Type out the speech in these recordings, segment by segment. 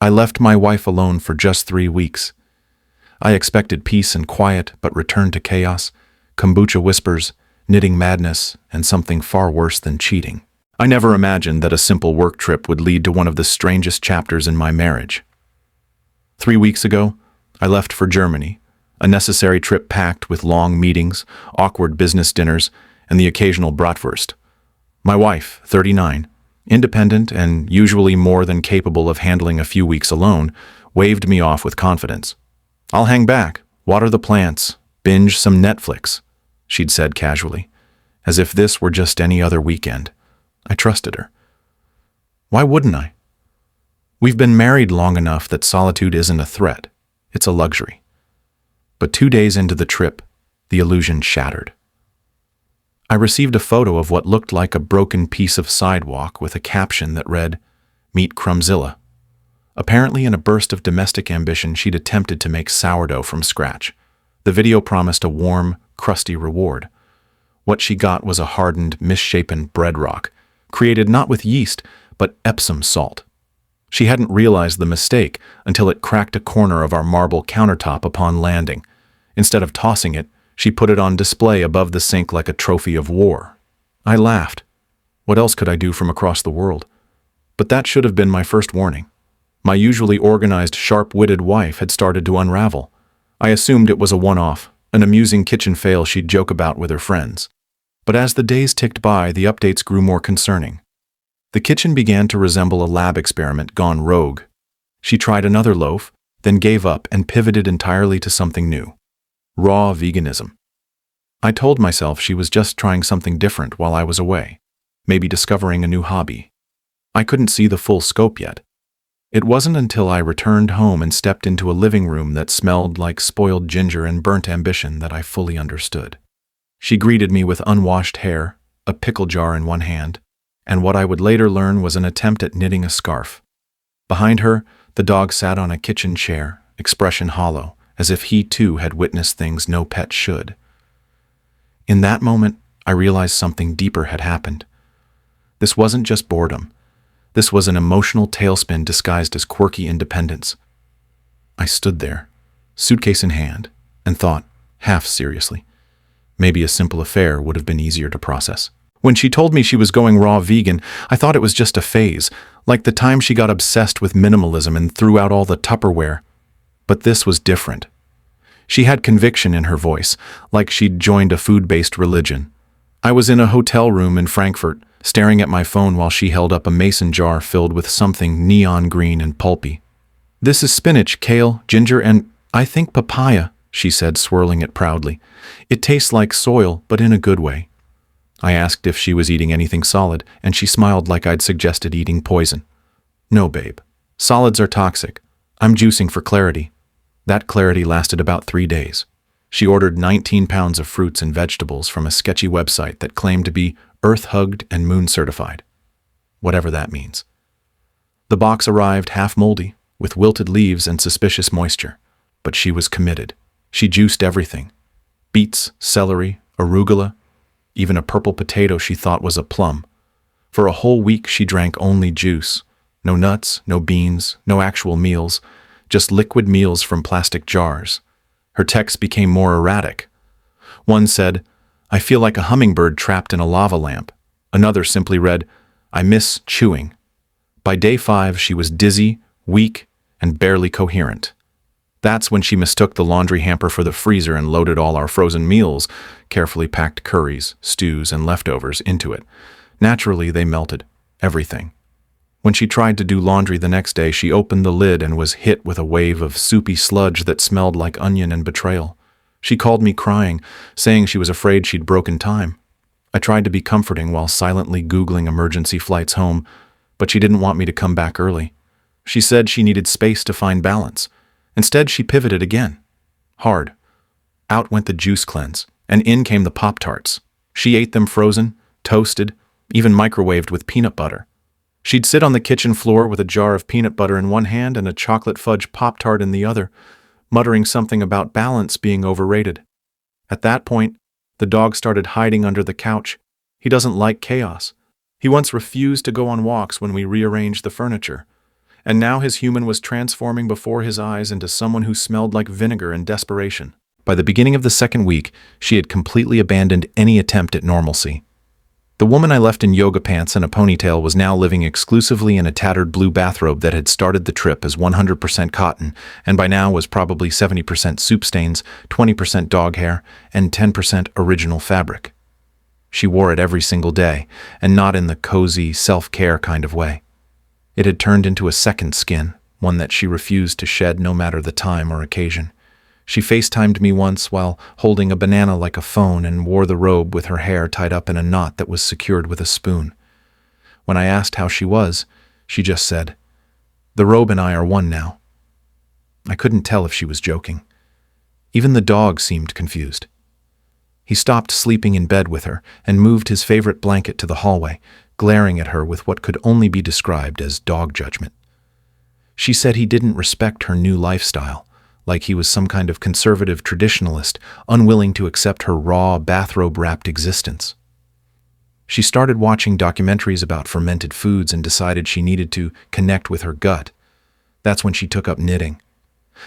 I left my wife alone for just 3 weeks. I expected peace and quiet, but returned to chaos, kombucha whispers, knitting madness, and something far worse than cheating. I never imagined that a simple work trip would lead to one of the strangest chapters in my marriage. 3 weeks ago, I left for Germany, a necessary trip packed with long meetings, awkward business dinners, and the occasional bratwurst. My wife, 39, independent and usually more than capable of handling a few weeks alone, waved me off with confidence. "I'll hang back, water the plants, binge some Netflix," she'd said casually, as if this were just any other weekend. I trusted her. Why wouldn't I? We've been married long enough that solitude isn't a threat, it's a luxury. But 2 days into the trip, the illusion shattered. I received a photo of what looked like a broken piece of sidewalk with a caption that read, "Meet Crumzilla." Apparently in a burst of domestic ambition, she'd attempted to make sourdough from scratch. The video promised a warm, crusty reward. What she got was a hardened, misshapen bread rock, created not with yeast, but Epsom salt. She hadn't realized the mistake until it cracked a corner of our marble countertop upon landing. Instead of tossing it, she put it on display above the sink like a trophy of war. I laughed. What else could I do from across the world? But that should have been my first warning. My usually organized, sharp-witted wife had started to unravel. I assumed it was a one-off, an amusing kitchen fail she'd joke about with her friends. But as the days ticked by, the updates grew more concerning. The kitchen began to resemble a lab experiment gone rogue. She tried another loaf, then gave up and pivoted entirely to something new. Raw veganism. I told myself she was just trying something different while I was away, maybe discovering a new hobby. I couldn't see the full scope yet. It wasn't until I returned home and stepped into a living room that smelled like spoiled ginger and burnt ambition that I fully understood. She greeted me with unwashed hair, a pickle jar in one hand, and what I would later learn was an attempt at knitting a scarf. Behind her, the dog sat on a kitchen chair, expression hollow, as if he too had witnessed things no pet should. In that moment, I realized something deeper had happened. This wasn't just boredom. This was an emotional tailspin disguised as quirky independence. I stood there, suitcase in hand, and thought, half seriously, maybe a simple affair would have been easier to process. When she told me she was going raw vegan, I thought it was just a phase, like the time she got obsessed with minimalism and threw out all the Tupperware. But this was different. She had conviction in her voice, like she'd joined a food-based religion. I was in a hotel room in Frankfurt, staring at my phone while she held up a mason jar filled with something neon green and pulpy. "This is spinach, kale, ginger, and I think papaya," she said, swirling it proudly. "It tastes like soil, but in a good way." I asked if she was eating anything solid, and she smiled like I'd suggested eating poison. "No, babe. Solids are toxic. I'm juicing for clarity." That clarity lasted about 3 days. She ordered 19 pounds of fruits and vegetables from a sketchy website that claimed to be earth-hugged and moon-certified. Whatever that means. The box arrived half moldy, with wilted leaves and suspicious moisture. But she was committed. She juiced everything. Beets, celery, arugula, even a purple potato she thought was a plum. For a whole week she drank only juice. No nuts, no beans, no actual meals, just liquid meals from plastic jars. Her texts became more erratic. One said, "I feel like a hummingbird trapped in a lava lamp." Another simply read, "I miss chewing." By day 5, she was dizzy, weak, and barely coherent. That's when she mistook the laundry hamper for the freezer and loaded all our frozen meals, carefully packed curries, stews, and leftovers into it. Naturally, they melted. Everything. When she tried to do laundry the next day, she opened the lid and was hit with a wave of soupy sludge that smelled like onion and betrayal. She called me crying, saying she was afraid she'd broken time. I tried to be comforting while silently Googling emergency flights home, but she didn't want me to come back early. She said she needed space to find balance. Instead, she pivoted again. Hard. Out went the juice cleanse, and in came the Pop-Tarts. She ate them frozen, toasted, even microwaved with peanut butter. She'd sit on the kitchen floor with a jar of peanut butter in one hand and a chocolate fudge Pop-Tart in the other, muttering something about balance being overrated. At that point, the dog started hiding under the couch. He doesn't like chaos. He once refused to go on walks when we rearranged the furniture. And now his human was transforming before his eyes into someone who smelled like vinegar in desperation. By the beginning of the second week, she had completely abandoned any attempt at normalcy. The woman I left in yoga pants and a ponytail was now living exclusively in a tattered blue bathrobe that had started the trip as 100% cotton, and by now was probably 70% soup stains, 20% dog hair, and 10% original fabric. She wore it every single day, and not in the cozy, self-care kind of way. It had turned into a second skin, one that she refused to shed no matter the time or occasion. She FaceTimed me once while holding a banana like a phone and wore the robe with her hair tied up in a knot that was secured with a spoon. When I asked how she was, she just said, "The robe and I are one now." I couldn't tell if she was joking. Even the dog seemed confused. He stopped sleeping in bed with her and moved his favorite blanket to the hallway, glaring at her with what could only be described as dog judgment. She said he didn't respect her new lifestyle, like he was some kind of conservative traditionalist, unwilling to accept her raw, bathrobe-wrapped existence. She started watching documentaries about fermented foods and decided she needed to connect with her gut. That's when she took up knitting.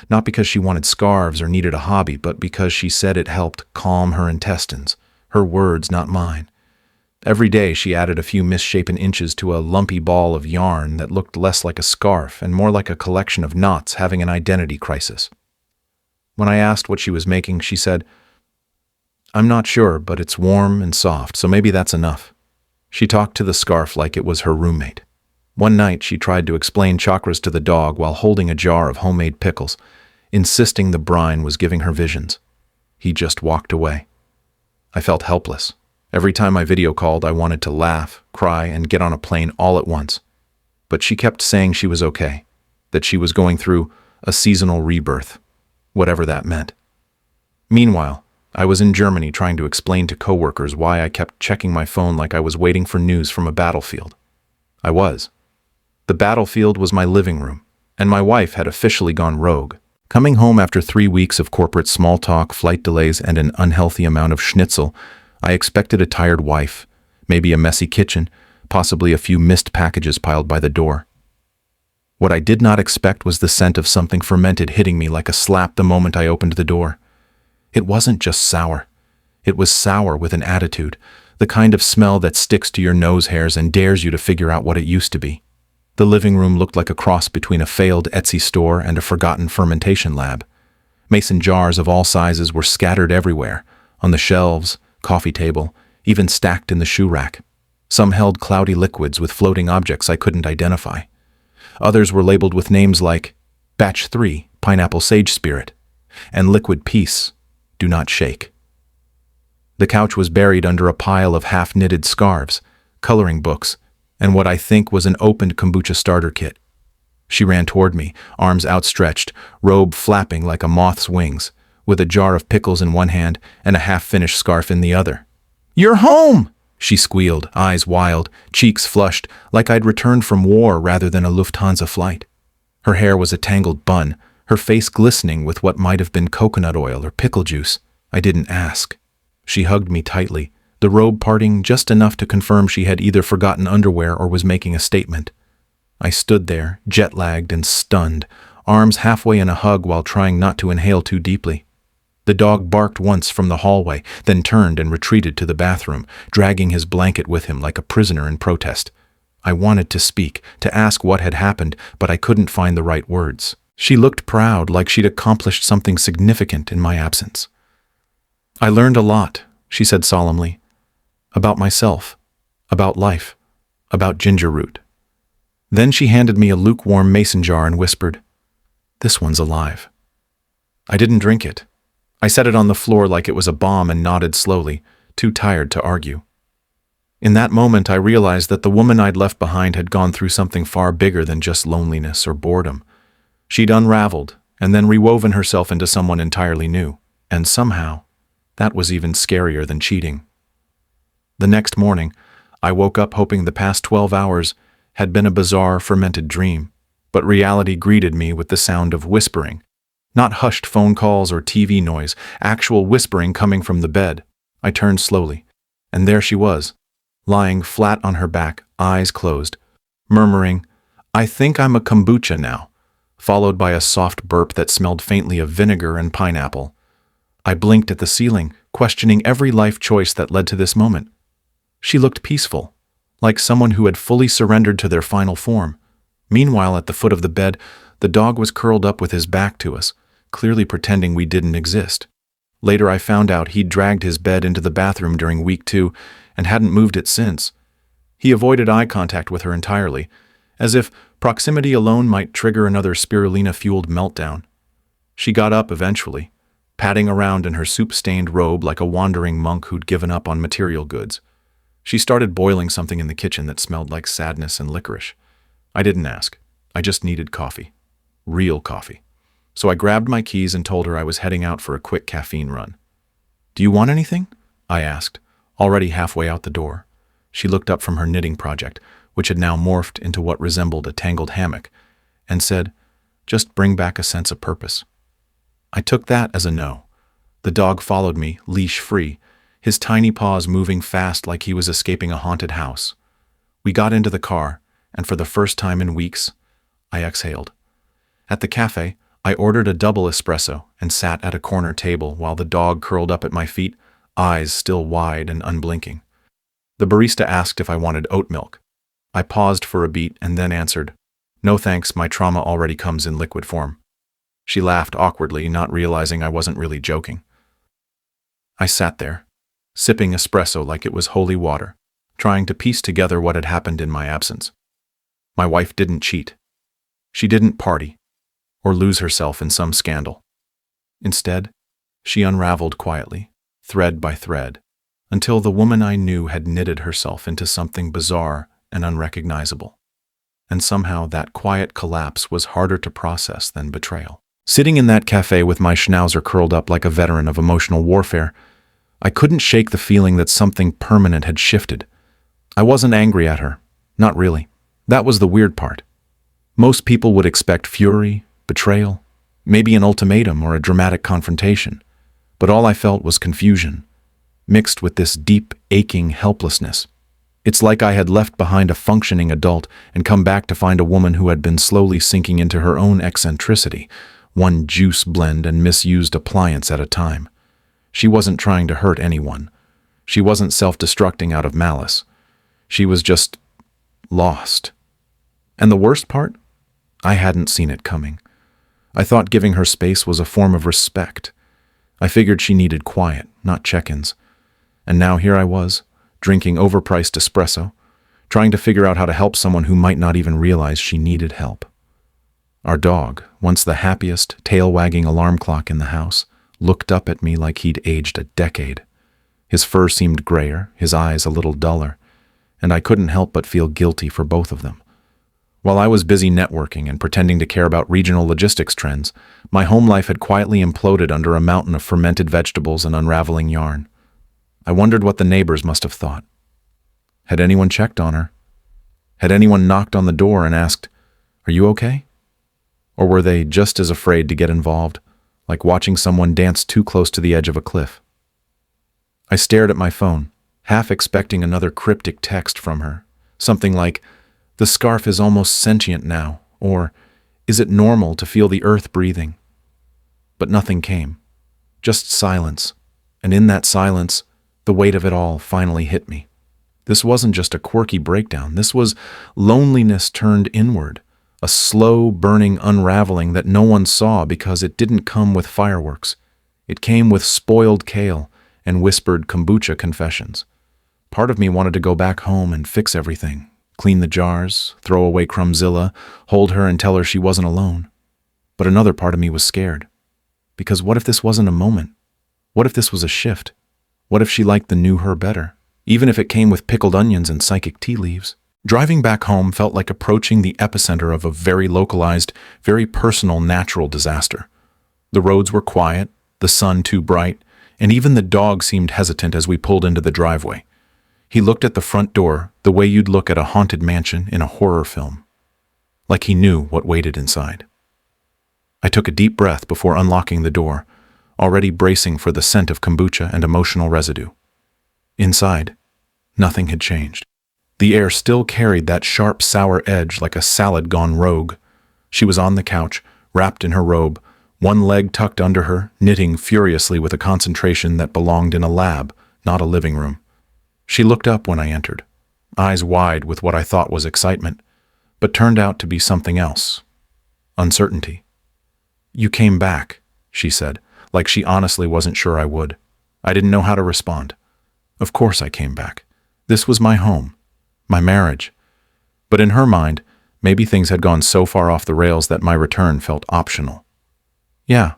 Not because she wanted scarves or needed a hobby, but because she said it helped calm her intestines. Her words, not mine. Every day she added a few misshapen inches to a lumpy ball of yarn that looked less like a scarf and more like a collection of knots having an identity crisis. When I asked what she was making, she said, "I'm not sure, but it's warm and soft, so maybe that's enough." She talked to the scarf like it was her roommate. One night, she tried to explain chakras to the dog while holding a jar of homemade pickles, insisting the brine was giving her visions. He just walked away. I felt helpless. Every time I video called, I wanted to laugh, cry, and get on a plane all at once. But she kept saying she was okay, that she was going through a seasonal rebirth, whatever that meant. Meanwhile, I was in Germany trying to explain to coworkers why I kept checking my phone like I was waiting for news from a battlefield. I was. The battlefield was my living room, and my wife had officially gone rogue. Coming home after 3 weeks of corporate small talk, flight delays, and an unhealthy amount of schnitzel, I expected a tired wife, maybe a messy kitchen, possibly a few missed packages piled by the door. What I did not expect was the scent of something fermented hitting me like a slap the moment I opened the door. It wasn't just sour. It was sour with an attitude, the kind of smell that sticks to your nose hairs and dares you to figure out what it used to be. The living room looked like a cross between a failed Etsy store and a forgotten fermentation lab. Mason jars of all sizes were scattered everywhere, on the shelves, coffee table, even stacked in the shoe rack. Some held cloudy liquids with floating objects I couldn't identify. Others were labeled with names like Batch 3, Pineapple Sage Spirit, and Liquid Peace, Do Not Shake. The couch was buried under a pile of half-knitted scarves, coloring books, and what I think was an opened kombucha starter kit. She ran toward me, arms outstretched, robe flapping like a moth's wings, with a jar of pickles in one hand and a half-finished scarf in the other. "You're home!" she squealed, eyes wild, cheeks flushed, like I'd returned from war rather than a Lufthansa flight. Her hair was a tangled bun, her face glistening with what might have been coconut oil or pickle juice. I didn't ask. She hugged me tightly, the robe parting just enough to confirm she had either forgotten underwear or was making a statement. I stood there, jet-lagged and stunned, arms halfway in a hug while trying not to inhale too deeply. The dog barked once from the hallway, then turned and retreated to the bathroom, dragging his blanket with him like a prisoner in protest. I wanted to speak, to ask what had happened, but I couldn't find the right words. She looked proud, like she'd accomplished something significant in my absence. "I learned a lot," she said solemnly. "About myself, about life, about ginger root." Then she handed me a lukewarm mason jar and whispered, "This one's alive." I didn't drink it. I set it on the floor like it was a bomb and nodded slowly, too tired to argue. In that moment, I realized that the woman I'd left behind had gone through something far bigger than just loneliness or boredom. She'd unraveled and then rewoven herself into someone entirely new, and somehow, that was even scarier than cheating. The next morning, I woke up hoping the past 12 hours had been a bizarre, fermented dream, but reality greeted me with the sound of whispering. Not hushed phone calls or TV noise, actual whispering coming from the bed. I turned slowly, and there she was, lying flat on her back, eyes closed, murmuring, "I think I'm a kombucha now," followed by a soft burp that smelled faintly of vinegar and pineapple. I blinked at the ceiling, questioning every life choice that led to this moment. She looked peaceful, like someone who had fully surrendered to their final form. Meanwhile, at the foot of the bed, the dog was curled up with his back to us, clearly pretending we didn't exist. Later, I found out he'd dragged his bed into the bathroom during week 2 and hadn't moved it since. He avoided eye contact with her entirely, as if proximity alone might trigger another spirulina-fueled meltdown. She got up eventually, padding around in her soup-stained robe like a wandering monk who'd given up on material goods. She started boiling something in the kitchen that smelled like sadness and licorice. I didn't ask. I just needed coffee. Real coffee. So I grabbed my keys and told her I was heading out for a quick caffeine run. "Do you want anything?" I asked, already halfway out the door. She looked up from her knitting project, which had now morphed into what resembled a tangled hammock, and said, "Just bring back a sense of purpose." I took that as a no. The dog followed me, leash free, his tiny paws moving fast like he was escaping a haunted house. We got into the car, and for the first time in weeks, I exhaled. At the cafe, I ordered a double espresso and sat at a corner table while the dog curled up at my feet, eyes still wide and unblinking. The barista asked if I wanted oat milk. I paused for a beat and then answered, "No thanks, my trauma already comes in liquid form." She laughed awkwardly, not realizing I wasn't really joking. I sat there, sipping espresso like it was holy water, trying to piece together what had happened in my absence. My wife didn't cheat. She didn't party or lose herself in some scandal. Instead, she unraveled quietly, thread by thread, until the woman I knew had knitted herself into something bizarre and unrecognizable. And somehow that quiet collapse was harder to process than betrayal. Sitting in that cafe with my schnauzer curled up like a veteran of emotional warfare, I couldn't shake the feeling that something permanent had shifted. I wasn't angry at her. Not really. That was the weird part. Most people would expect fury, betrayal, maybe an ultimatum or a dramatic confrontation. But all I felt was confusion, mixed with this deep, aching helplessness. It's like I had left behind a functioning adult and come back to find a woman who had been slowly sinking into her own eccentricity, one juice blend and misused appliance at a time. She wasn't trying to hurt anyone. She wasn't self-destructing out of malice. She was just lost. And the worst part? I hadn't seen it coming. I thought giving her space was a form of respect. I figured she needed quiet, not check-ins. And now here I was, drinking overpriced espresso, trying to figure out how to help someone who might not even realize she needed help. Our dog, once the happiest, tail-wagging alarm clock in the house, looked up at me like he'd aged a decade. His fur seemed grayer, his eyes a little duller, and I couldn't help but feel guilty for both of them. While I was busy networking and pretending to care about regional logistics trends, my home life had quietly imploded under a mountain of fermented vegetables and unraveling yarn. I wondered what the neighbors must have thought. Had anyone checked on her? Had anyone knocked on the door and asked, "Are you okay?" Or were they just as afraid to get involved, like watching someone dance too close to the edge of a cliff? I stared at my phone, half expecting another cryptic text from her, something like, "The scarf is almost sentient now," or, "Is it normal to feel the earth breathing?" But nothing came, just silence, and in that silence, the weight of it all finally hit me. This wasn't just a quirky breakdown, this was loneliness turned inward, a slow, burning unraveling that no one saw because it didn't come with fireworks. It came with spoiled kale and whispered kombucha confessions. Part of me wanted to go back home and fix everything, clean the jars, throw away Crumbzilla, hold her and tell her she wasn't alone. But another part of me was scared. Because what if this wasn't a moment? What if this was a shift? What if she liked the new her better, even if it came with pickled onions and psychic tea leaves? Driving back home felt like approaching the epicenter of a very localized, very personal natural disaster. The roads were quiet, the sun too bright, and even the dog seemed hesitant as we pulled into the driveway. He looked at the front door the way you'd look at a haunted mansion in a horror film, like he knew what waited inside. I took a deep breath before unlocking the door, already bracing for the scent of kombucha and emotional residue. Inside, nothing had changed. The air still carried that sharp, sour edge like a salad gone rogue. She was on the couch, wrapped in her robe, one leg tucked under her, knitting furiously with a concentration that belonged in a lab, not a living room. She looked up when I entered, eyes wide with what I thought was excitement, but turned out to be something else. Uncertainty. "You came back," she said, like she honestly wasn't sure I would. I didn't know how to respond. Of course I came back. This was my home, my marriage. But in her mind, maybe things had gone so far off the rails that my return felt optional. "Yeah,"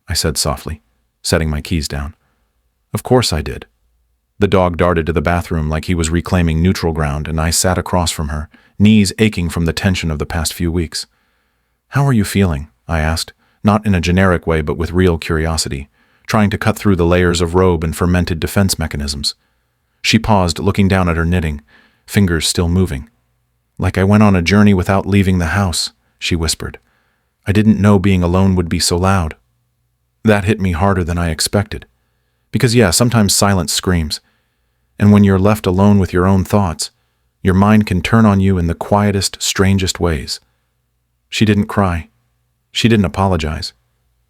I said softly, setting my keys down. "Of course I did." The dog darted to the bathroom like he was reclaiming neutral ground, and I sat across from her, knees aching from the tension of the past few weeks. "How are you feeling?" I asked, not in a generic way but with real curiosity, trying to cut through the layers of robe and fermented defense mechanisms. She paused, looking down at her knitting, fingers still moving. "Like I went on a journey without leaving the house," she whispered. "I didn't know being alone would be so loud." That hit me harder than I expected. Because yeah, sometimes silence screams. And when you're left alone with your own thoughts, your mind can turn on you in the quietest, strangest ways. She didn't cry. She didn't apologize.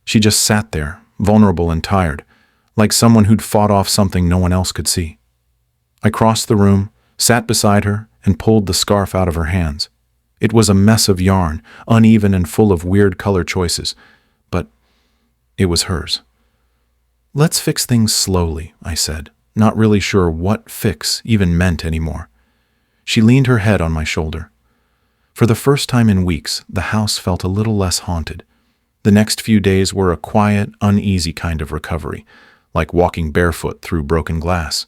She just sat there, vulnerable and tired, like someone who'd fought off something no one else could see. I crossed the room, sat beside her, and pulled the scarf out of her hands. It was a mess of yarn, uneven and full of weird color choices, but it was hers. "Let's fix things slowly," I said, not really sure what fix even meant anymore. She leaned her head on my shoulder. For the first time in weeks, the house felt a little less haunted. The next few days were a quiet, uneasy kind of recovery, like walking barefoot through broken glass.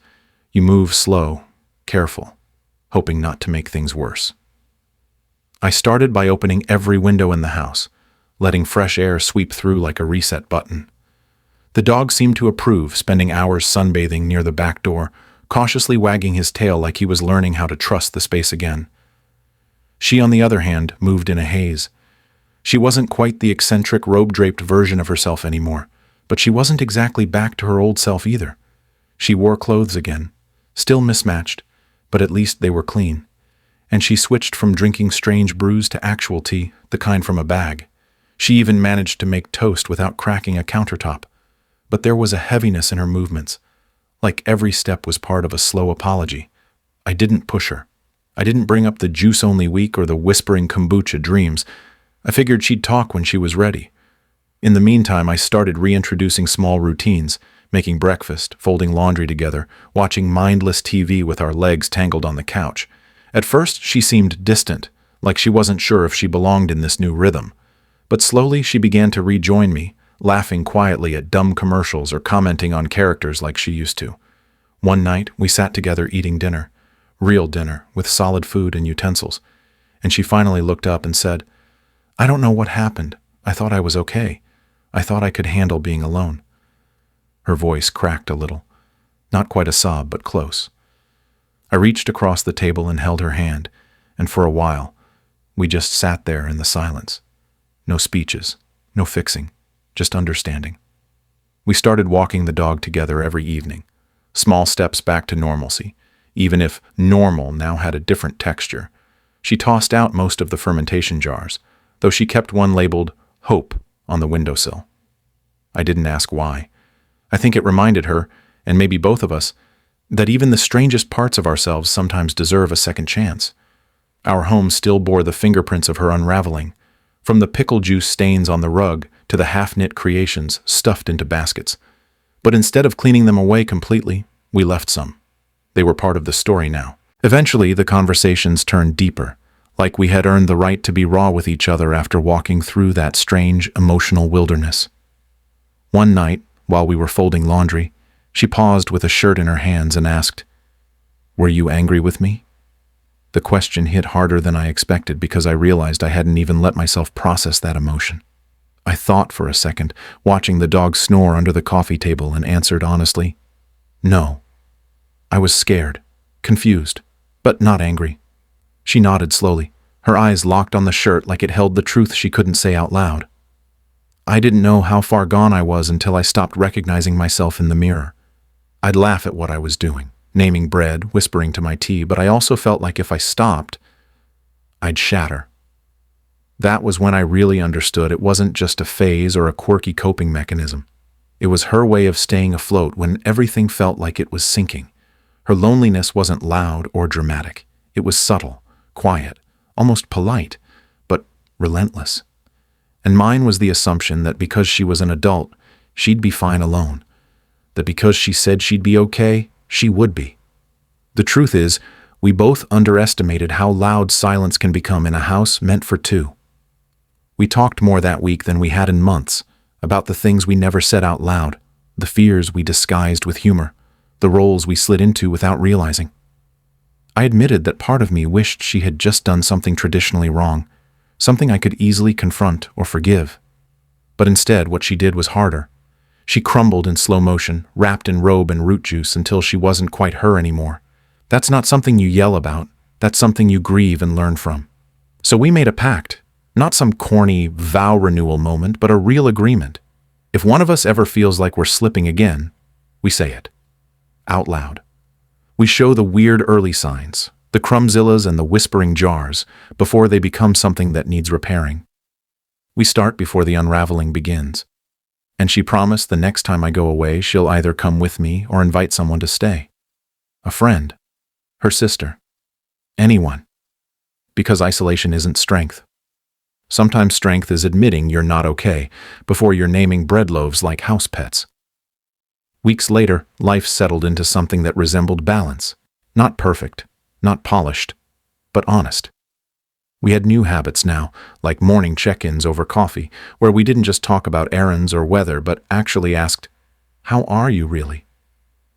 You move slow, careful, hoping not to make things worse. I started by opening every window in the house, letting fresh air sweep through like a reset button. The dog seemed to approve, spending hours sunbathing near the back door, cautiously wagging his tail like he was learning how to trust the space again. She, on the other hand, moved in a haze. She wasn't quite the eccentric, robe-draped version of herself anymore, but she wasn't exactly back to her old self either. She wore clothes again, still mismatched, but at least they were clean. And she switched from drinking strange brews to actual tea, the kind from a bag. She even managed to make toast without cracking a countertop. But there was a heaviness in her movements, like every step was part of a slow apology. I didn't push her. I didn't bring up the juice-only week or the whispering kombucha dreams. I figured she'd talk when she was ready. In the meantime, I started reintroducing small routines, making breakfast, folding laundry together, watching mindless TV with our legs tangled on the couch. At first, she seemed distant, like she wasn't sure if she belonged in this new rhythm. But slowly, she began to rejoin me, laughing quietly at dumb commercials or commenting on characters like she used to. One night, we sat together eating dinner, real dinner, with solid food and utensils, and she finally looked up and said, "I don't know what happened. I thought I was okay. I thought I could handle being alone." Her voice cracked a little, not quite a sob, but close. I reached across the table and held her hand, and for a while, we just sat there in the silence. No speeches, no fixing, just understanding. We started walking the dog together every evening, small steps back to normalcy, even if normal now had a different texture. She tossed out most of the fermentation jars, though she kept one labeled Hope on the windowsill. I didn't ask why. I think it reminded her, and maybe both of us, that even the strangest parts of ourselves sometimes deserve a second chance. Our home still bore the fingerprints of her unraveling, from the pickle juice stains on the rug to the half-knit creations stuffed into baskets. But instead of cleaning them away completely, we left some. They were part of the story now. Eventually, the conversations turned deeper, like we had earned the right to be raw with each other after walking through that strange, emotional wilderness. One night, while we were folding laundry, she paused with a shirt in her hands and asked, "Were you angry with me?" The question hit harder than I expected because I realized I hadn't even let myself process that emotion. I thought for a second, watching the dog snore under the coffee table, and answered honestly, "No." I was scared, confused, but not angry. She nodded slowly, her eyes locked on the shirt like it held the truth she couldn't say out loud. I didn't know how far gone I was until I stopped recognizing myself in the mirror. I'd laugh at what I was doing, naming bread, whispering to my tea, but I also felt like if I stopped, I'd shatter. That was when I really understood it wasn't just a phase or a quirky coping mechanism. It was her way of staying afloat when everything felt like it was sinking. Her loneliness wasn't loud or dramatic. It was subtle, quiet, almost polite, but relentless. And mine was the assumption that because she was an adult, she'd be fine alone. That because she said she'd be okay, she would be. The truth is, we both underestimated how loud silence can become in a house meant for two. We talked more that week than we had in months, about the things we never said out loud, the fears we disguised with humor, the roles we slid into without realizing. I admitted that part of me wished she had just done something traditionally wrong, something I could easily confront or forgive. But instead, what she did was harder. She crumbled in slow motion, wrapped in robe and root juice until she wasn't quite her anymore. That's not something you yell about. That's something you grieve and learn from. So we made a pact. Not some corny vow renewal moment, but a real agreement. If one of us ever feels like we're slipping again, we say it. Out loud. We show the weird early signs, the crumbzillas and the whispering jars, before they become something that needs repairing. We start before the unraveling begins. And she promised the next time I go away, she'll either come with me or invite someone to stay. A friend. Her sister. Anyone. Because isolation isn't strength. Sometimes strength is admitting you're not okay before you're naming bread loaves like house pets. Weeks later, life settled into something that resembled balance. Not perfect, not polished, but honest. We had new habits now, like morning check-ins over coffee, where we didn't just talk about errands or weather, but actually asked, "How are you really?"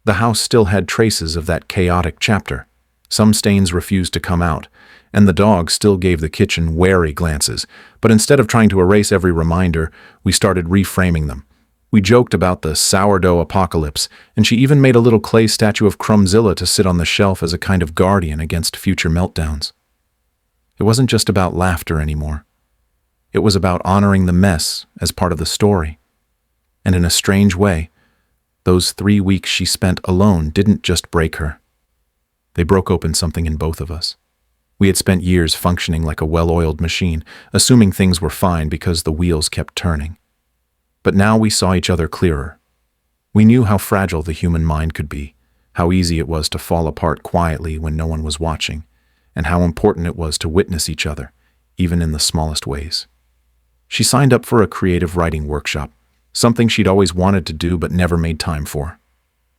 The house still had traces of that chaotic chapter. Some stains refused to come out, and the dog still gave the kitchen wary glances, but instead of trying to erase every reminder, we started reframing them. We joked about the sourdough apocalypse, and she even made a little clay statue of Crumbzilla to sit on the shelf as a kind of guardian against future meltdowns. It wasn't just about laughter anymore. It was about honoring the mess as part of the story. And in a strange way, those 3 weeks she spent alone didn't just break her. They broke open something in both of us. We had spent years functioning like a well-oiled machine, assuming things were fine because the wheels kept turning. But now we saw each other clearer. We knew how fragile the human mind could be, how easy it was to fall apart quietly when no one was watching, and how important it was to witness each other, even in the smallest ways. She signed up for a creative writing workshop, something she'd always wanted to do but never made time for.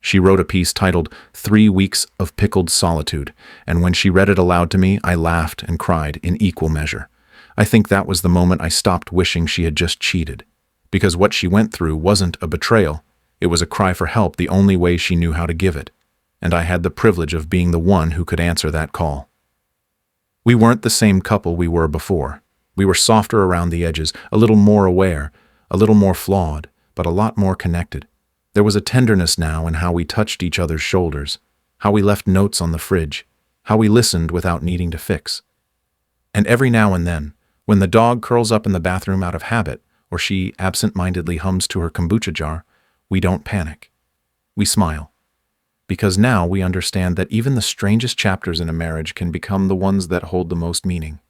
She wrote a piece titled 3 Weeks of Pickled Solitude, and when she read it aloud to me, I laughed and cried in equal measure. I think that was the moment I stopped wishing she had just cheated, because what she went through wasn't a betrayal. It was a cry for help the only way she knew how to give it, and I had the privilege of being the one who could answer that call. We weren't the same couple we were before. We were softer around the edges, a little more aware, a little more flawed, but a lot more connected. There was a tenderness now in how we touched each other's shoulders, how we left notes on the fridge, how we listened without needing to fix. And every now and then, when the dog curls up in the bathroom out of habit, or she absent-mindedly hums to her kombucha jar, we don't panic. We smile. Because now we understand that even the strangest chapters in a marriage can become the ones that hold the most meaning.